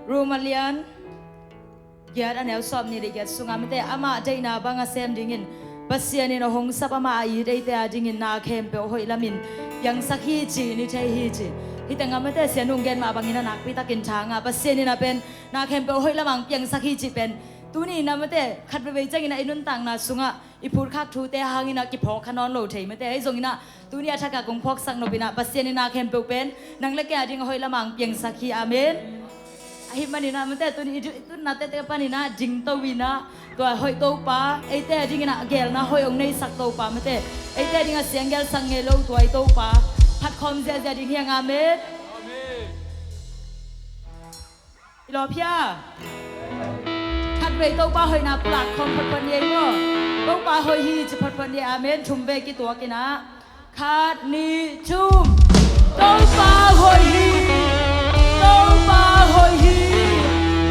Rumalian Giat anel som ni digat sungamite ama jaina banga sem dingin pasianin hong sapama ai dei te dingin na kempe hoi lamin yang sakhi chi ni thei hi chi hitangamate sianung gen ma bangina nak pi takin changa pasianin na pen na kempe hoi lamang yang sakhi chi pen tuni namate khat be jangina inun tang na sunga ipur khak thu te hangina ki phok khanon lo thei mate ai zongina tuni athaka kong phok sang nobina pasianin na kempe pen nang le ka ding hoi lamang yang sakhi amen ai manina mate tuni itu nate te panina jing to wina to hoi to pa ai te dingina gel na hoi ong nei sak to pa mate ai te dinga siangel sange lo to ai to pa phat khom je je ding hiang amen amen ilo phia về tàu ba hơi na plak không phật phật nhé ngô tàu ba hơi hi chỉ phật phật nhé amen chum về cái tua cái na khát ni chum tàu ba hơi hi tàu ba hơi hi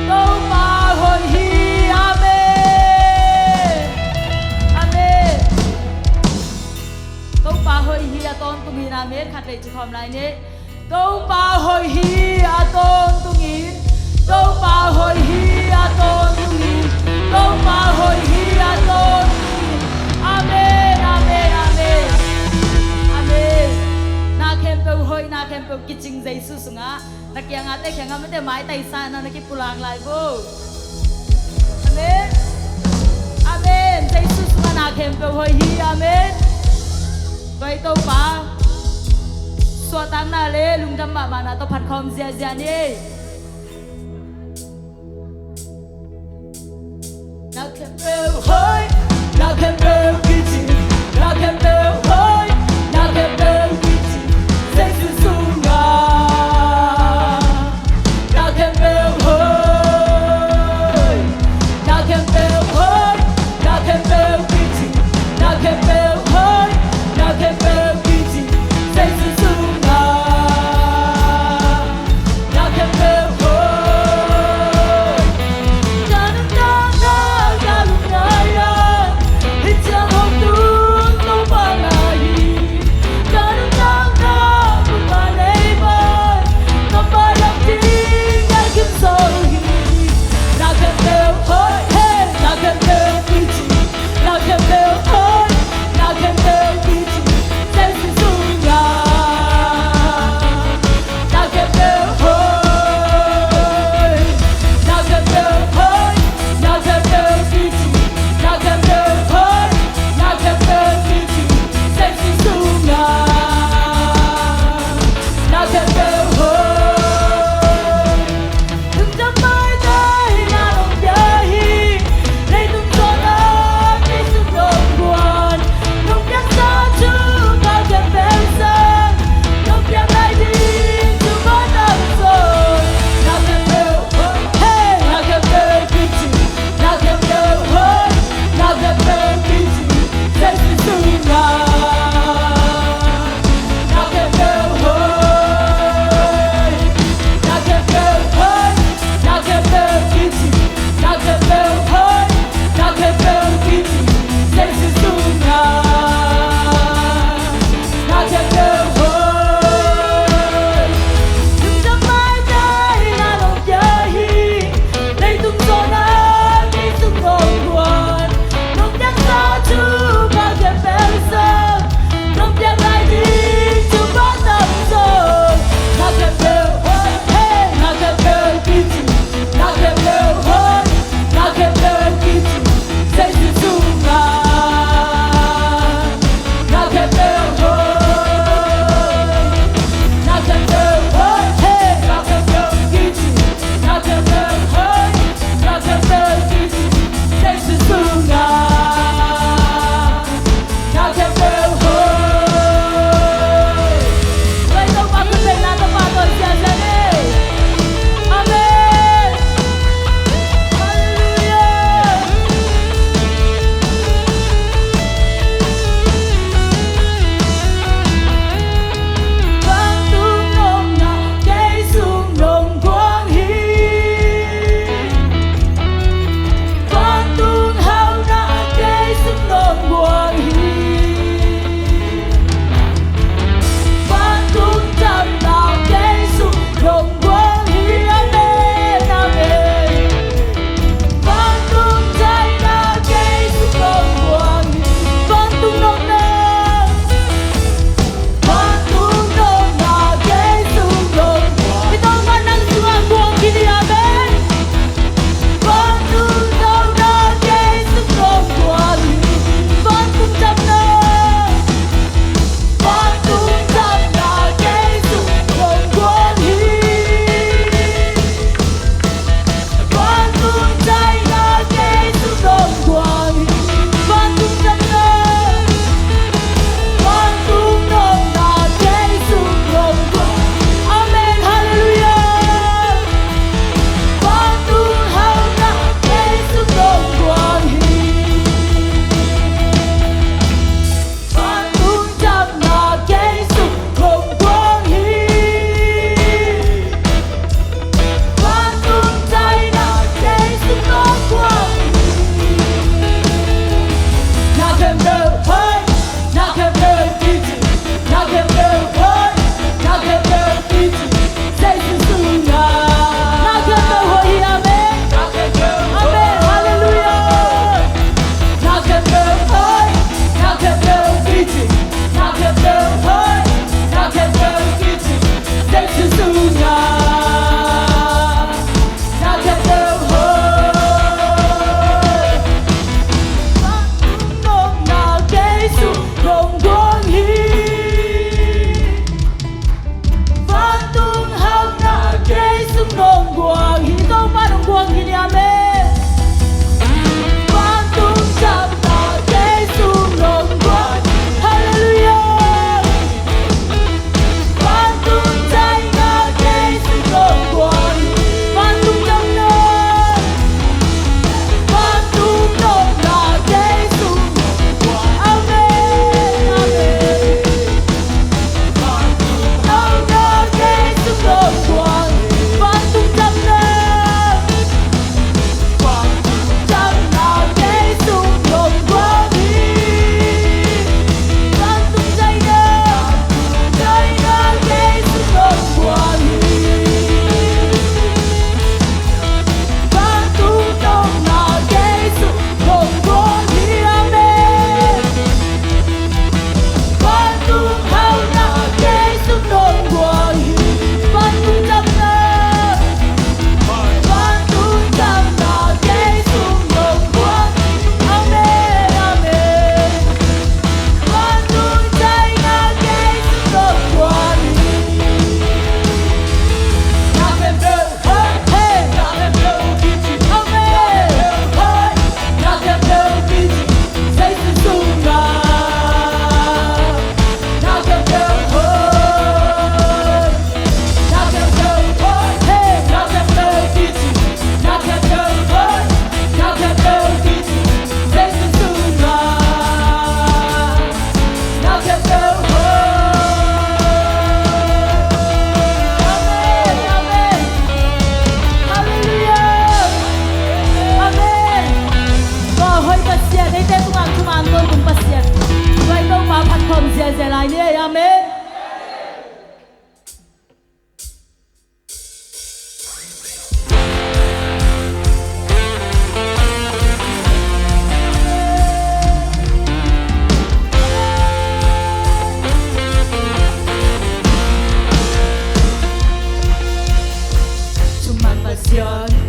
tàu ba hơi hi amen amen tàu ba hơi hi aton tung hin amen khát về chỉ khom lại nhé tàu ba hơi hi aton tung hin tàu ba hơi hi aton tung hin tàu ba hơi hi aton amen amen amen amen na kem tàu hơi na kem tàu kitching dây su sunga na kia ngate kia ngam te mai tai sa na ki pulang lai bo amen amen dây su sunga na kem tàu hơi hi amen vậy tàu ba xóa tang na le lung dam ba na tàu phat khom zia zia ni Now can build high, now can build kitchen, now can build high, now can build kitchen. Say to Sunga, now can build high, now can build high, now can build kitchen, now can build high, now can build kitchen. Say to Sunga, now can build high. It's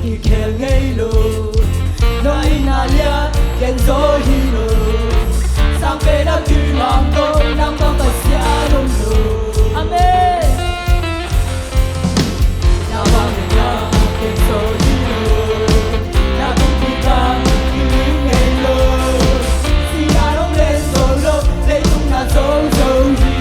kỳ khe ngây lù nói na lia khen gió hi lù sang về đã kỳ làm tôi đang băng và xia đông lù amen na băng về nhà khen gió hi lù na cũng kỳ ca kỳ ngây lù si na đông lên rồi lô lấy tung na dấu dấu hi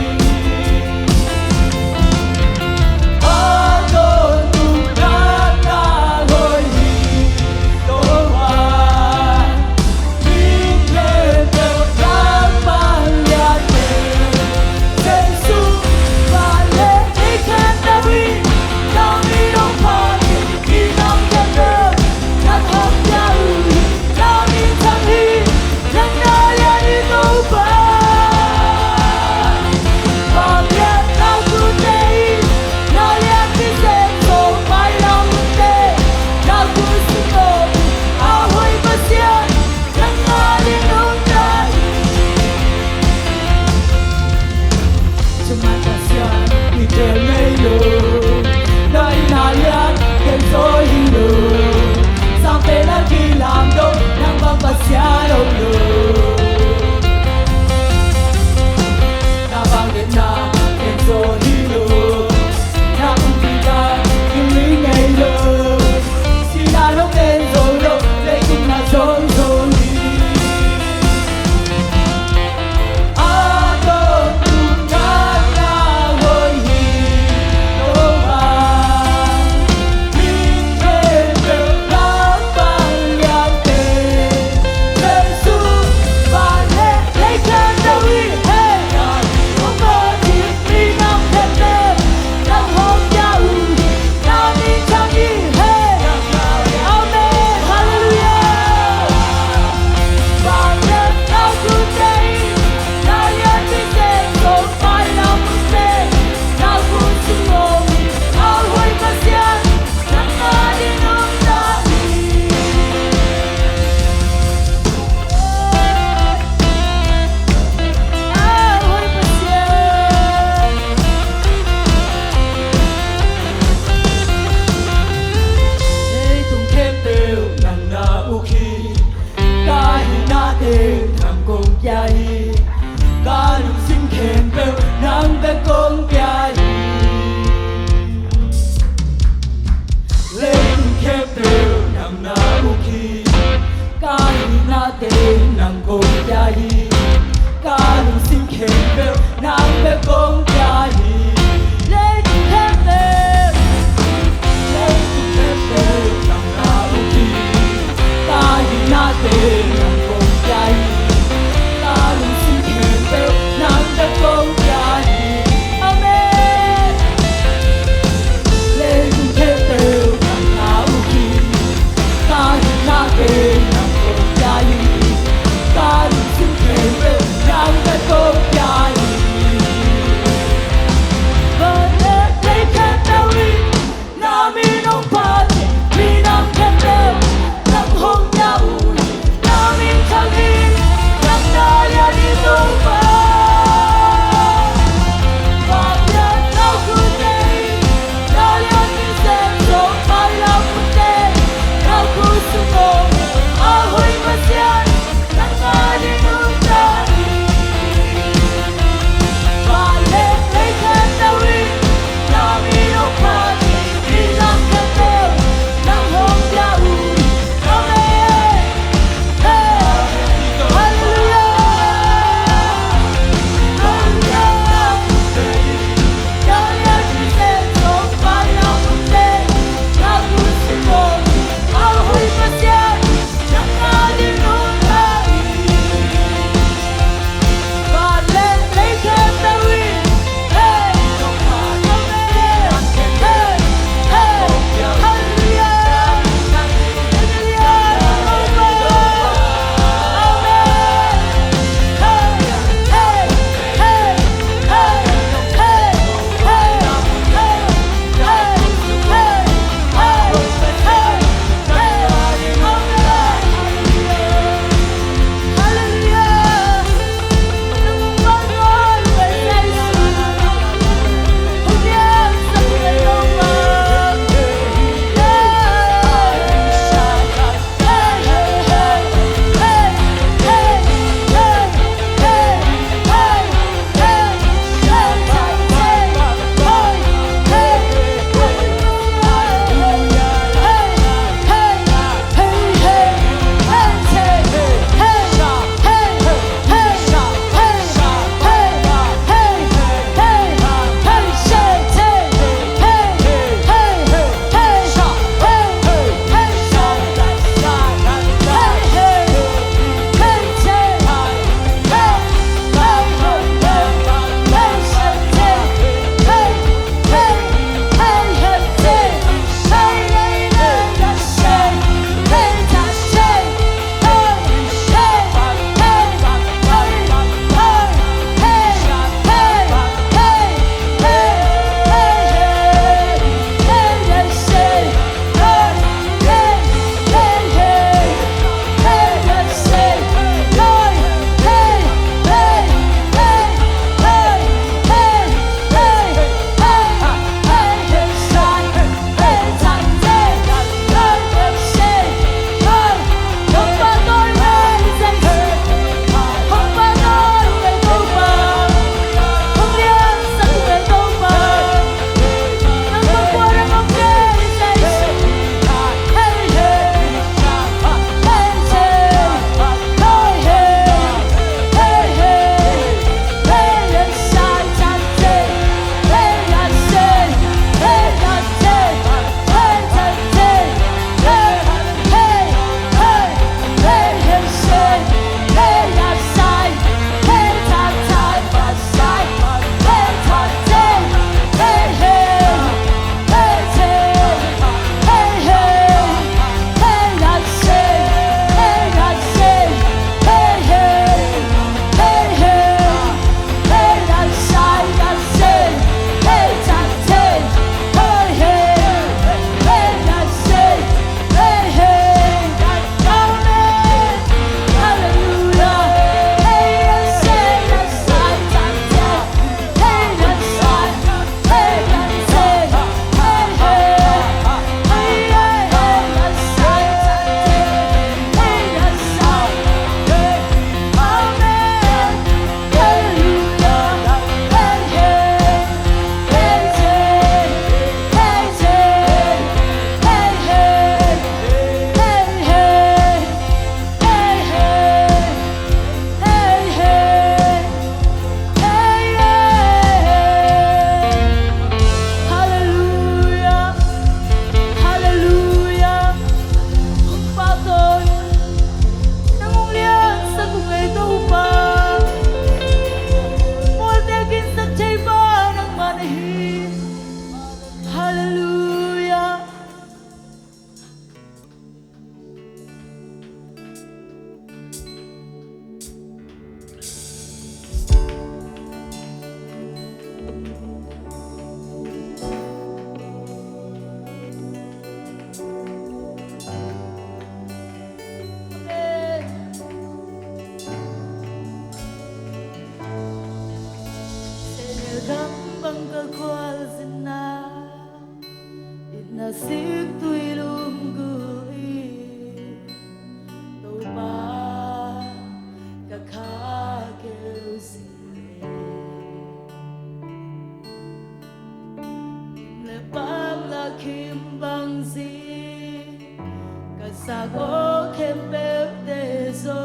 Sago kempe teso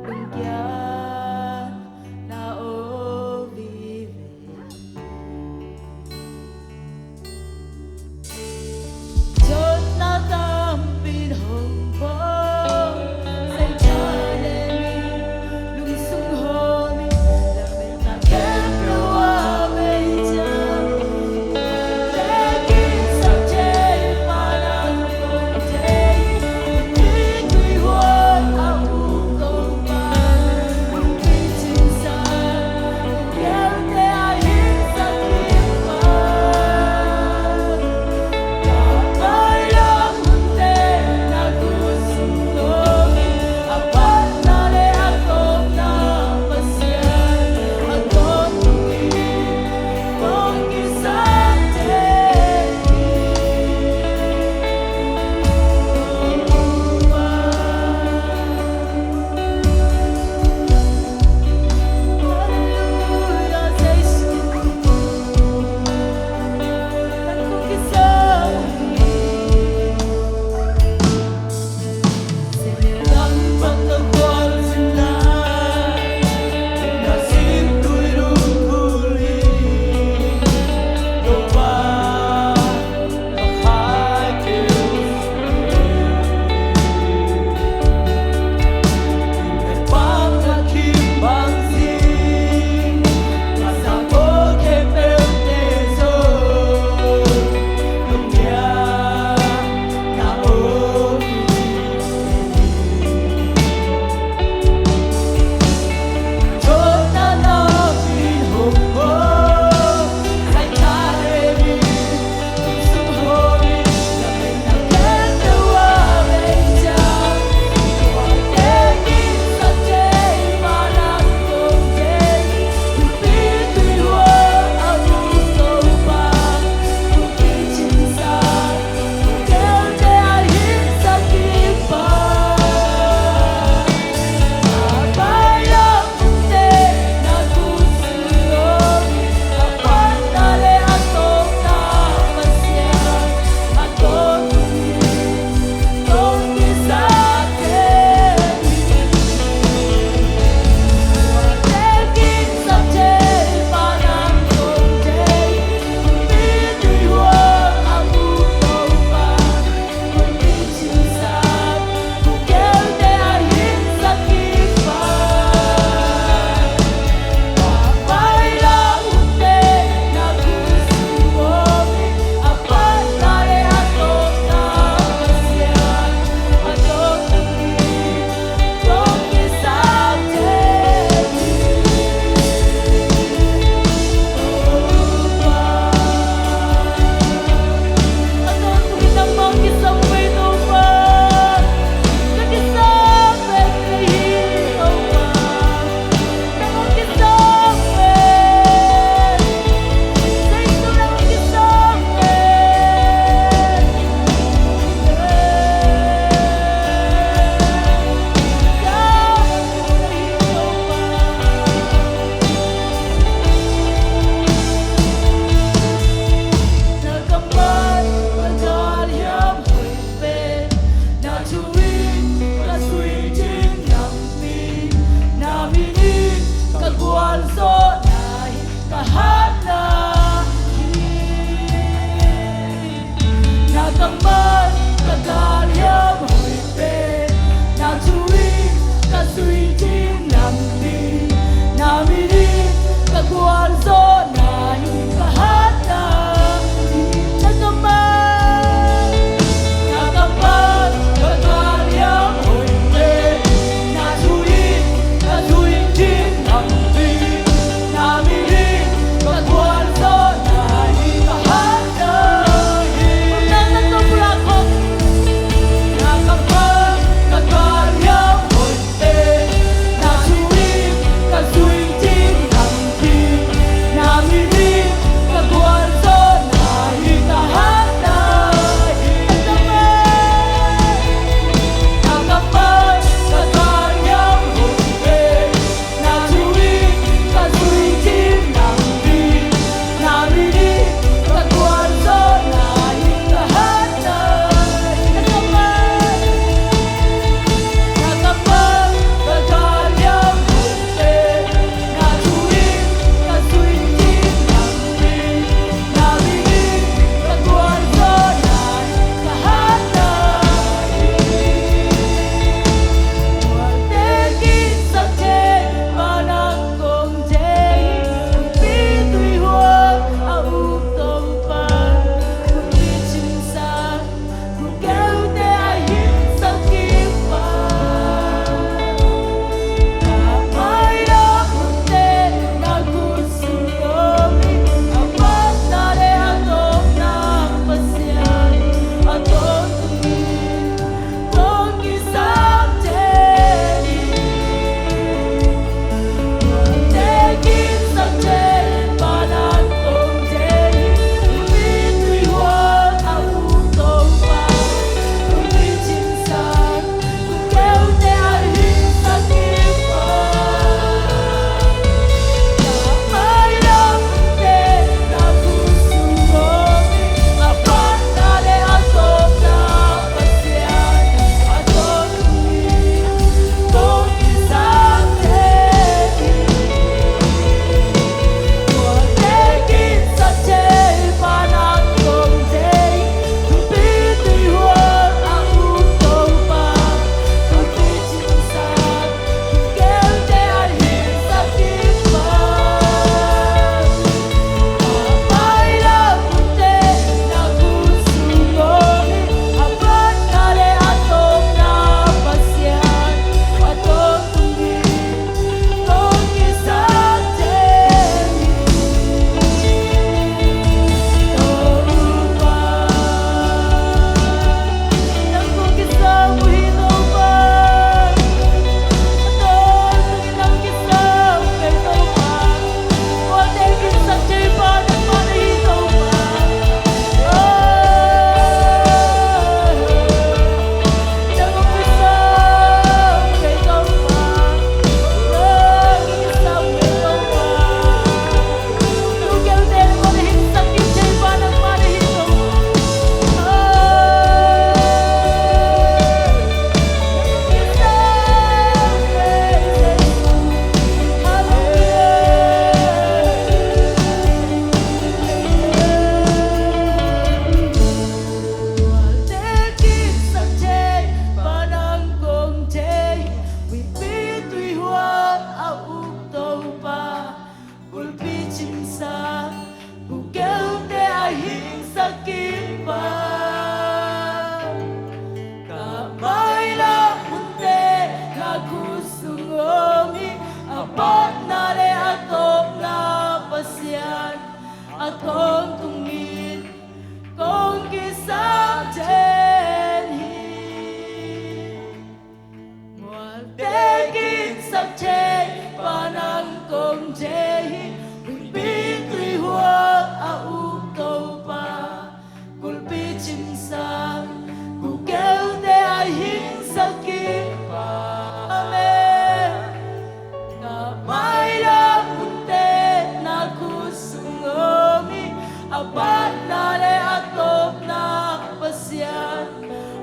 Lungkya na o vive Chốt na tampin hồng po Say chale mi lung sung ho mi La benta kempe wa mei cham Lekin sa chay parang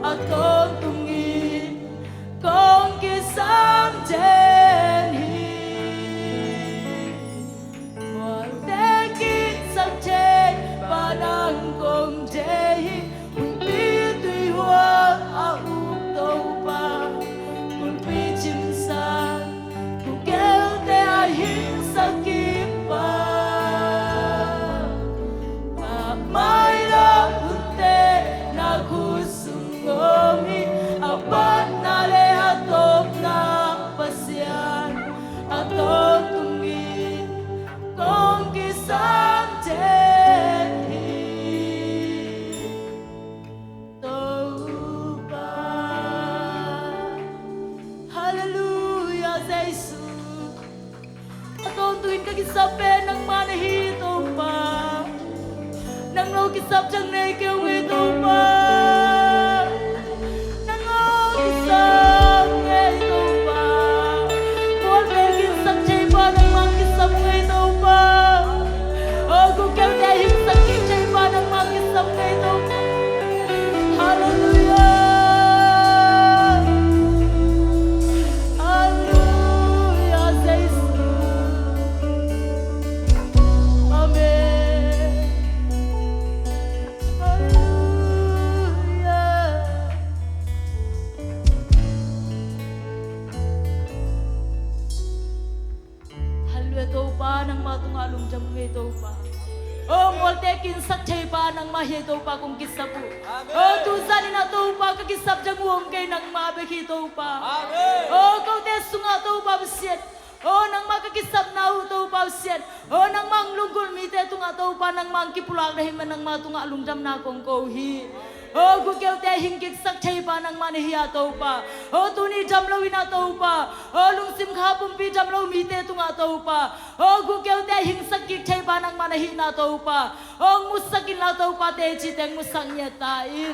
atong tungin kong kisam jenhi Mual tekin sak chen panang kong jehi Pi tui hoa a uk tau pa Kun pi chim san Kun kêu te a hin sakit pa Mai la punte na kusungomi Apat na le atop na pasyan Atop tungin kong kisam jenhi Taupa Hallelujah Jesus Atong tuwin kagisape ng manahi taupa Nang lo kisap chang nay kêu ngay taupa Nang lo kisap ngay taupa Mual về kisap chay pa nang mang kisap ngay taupa Oh kung kêu te hing sakit chay pa nang mang kisap ngay taupa Hallelujah Hallelujah Jesus Amen Hallelujah Hallelujah taupa nang matungalong jam ngay taupa Oh, molte kinsak chay pa nang mahi taupa kung kisapu Oh, tusan na taupa kakisap jang uong kay nang mabeki taupa Oh, kau te sunga taupa besiet Oh, nang makakisap na hu taupa besiet Oh, nang manglunggul mite tunga taupa nang mangkipulang dahil man nang matunga lungjam na kong kauhi Oh, gugel te hingkik sak chay pa nang manahiya taupa Oh, tuni jamlaw ina taupa Oh, lungsim khapumpi jamlaw mite tunga taupa Oh, gugel te hingsak kik chay pa nang manahina taupa Oh, musakin na taupa te chiteng musang yetain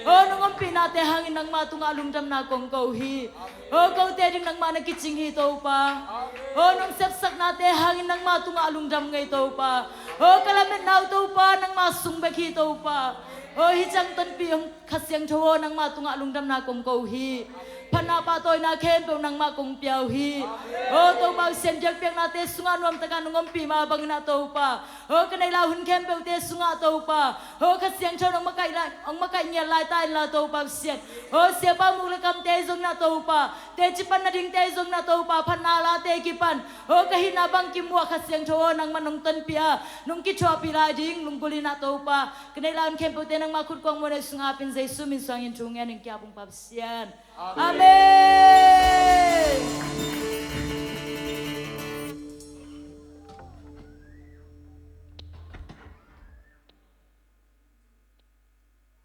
Oh, nung pinate hangin nang matunga lungjam na kong kauhi Oh, kau te ding nang manakitsinghi taupa Oh, nung sepsak nate hangin nang matunga lungjam ngay taupa Oh, kalamit na taupa nang masungbekhi taupa Oh, hijang ton piyong kasyang chowo nang matunga lungdam na kong kauhi. Panapatoy na kempew nang makong piyawhi. Oh, taupa senjak piyang nate sunga nuam taga nungom pi mabang na taupa. Oh, kanay lahun kempew te sunga taupa. Oh, kasyang chowo nang makainya lai tayo la taupa siya. Oh, siapa mulakam te zong na taupa. Te chipan na ding te zong na taupa. Panala te kipan. Oh, kahinabang kimwa kasyang chowo nang manong ton piya. Nung kichwa pila ding lungguli na taupa. Kanay lahun kempew te nang makut kwang mo na sungapin sa isumin suangin chungyan ng kiapong papsiyan. Amen.